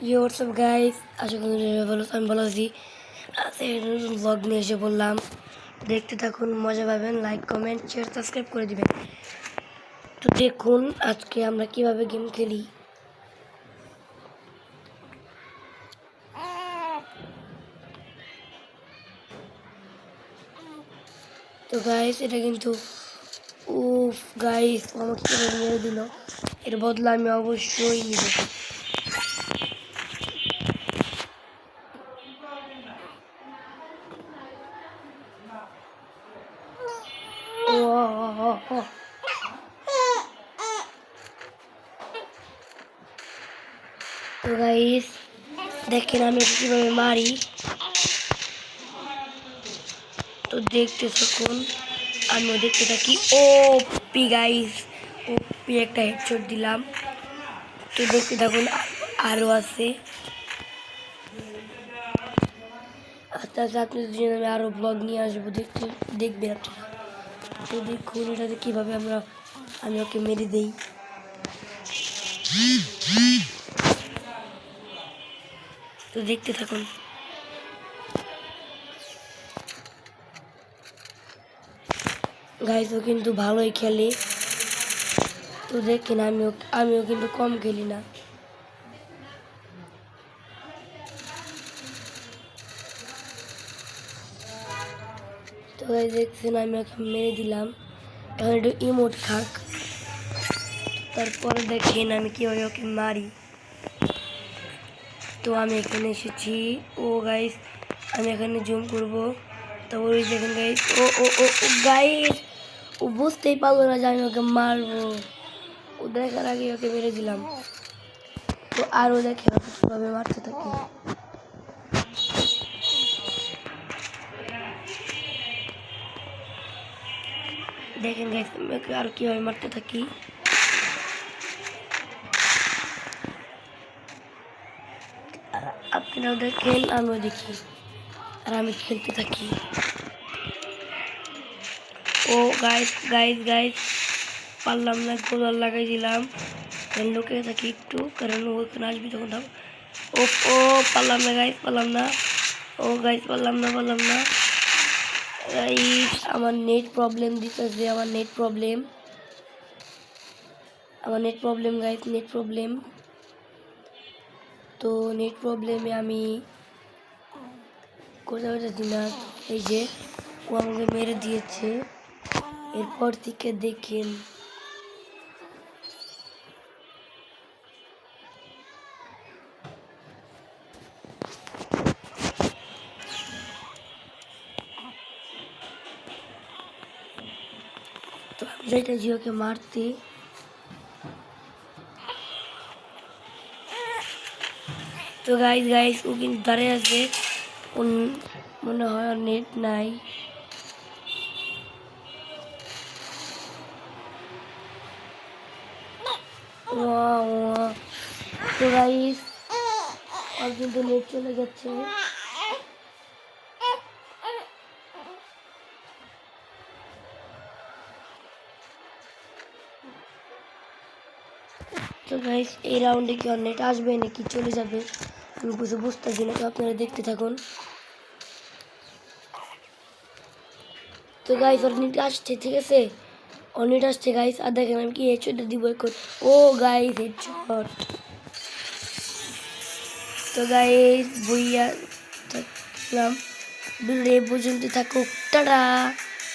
Yo, what's up guys? আশা করি আমি ভালো আছি। আজকে নতুন ব্লগ নিয়ে এসে বললাম, দেখতে থাকুন, মজা পাবেন। লাইক, কমেন্ট, শেয়ার, সাবস্ক্রাইব করে দিবেন। তো দেখুন আজকে আমরা কিভাবে গেম খেলি। তো গাইস এটা কিন্তু উফ গাইস আমাকে কিভাবে মেরে দিল, এর বদলা আমি অবশ্যই নিব। তো গাইস দেখেন আমি কিভাবে মারি, তো দেখতে থাকুন, আমিও দেখতে থাকি। ওপি গাইস, ওপি একটা হেডশট দিলাম। তো দেখতে থাকুন, আরও আছে। আস্তে আস্তে আপনাদের জন্য আমি আরও ব্লগ নিয়ে আসবো, দেখবেন আপনারা। তো দেখুন এটাতে কীভাবে আমি ওকে মেরে দেই। তো দেখতে থাকুন। গাইস ও কিন্তু ভালোই খেলে। তো দেখেন আমিও কিন্তু কম খেলি না। তো গাইস দেখছেন আমি ওকে মেরে দিলাম। এখন একটু ইমোট খাক, তারপরে দেখেন আমি কীভাবে ওকে মারি। তো আমি এখানে এসেছি। ও গাইস আমি এখানে জুম করব, তারপর ওই দেখেন গাইস, ও ও ও ও গাইস ও বুঝতেই পারলো না যে আমি ওকে মারবো। ও দেখার আগে ওকে মেরে দিলাম। তো আরও দেখেন ওকে কীভাবে মারতে থাকি। দেখেন গাইস আমি ওকে আরও কীভাবে মারতে থাকি। আপনারাও দেখেন আমিও দেখি, আর আমি খেলতে থাকি। ও গাইস গাইস গাইস পারলাম না, গোলার লাগাই দিলাম। লুকিয়ে থাকি একটু, কারণ ওখানে আসবি তখন। ও ও পারলাম না গাইস, পারলাম না। ও গাইস পারলাম না গাইস। আমার নেট প্রবলেম দিতেছে, আমার net problem guys, net problem. তো নেট প্রবলেমে আমি করতে পারতেছি না। এই যে ও আমাকে মেরে দিয়েছে। এরপর থেকে দেখেন তো আমি যাইটা জিওকে মারতে। তো গাইস ও কিন্তু দাঁড়িয়ে আছে, মনে হয় নেট নাই। তো গাইস আর কিন্তু নেট চলে যাচ্ছে। তো গাইস এই রাউন্ডে কি আর নেট আসবে নাকি চলে যাবে আমি কিছু বুঝতেছি না। তো আপনারা দেখতে থাকুন। তো গাইস ওর নেট আসছে, ঠিক আছে, ওর নেট আসছে গাইস। আর দেখেন আমি কি হেডশটটা দিব এখন। ও গাইস হেডশট। তো গাইস বইয়া থাকলাম, ভিডিও পর্যন্ত থাকুক, টাটা।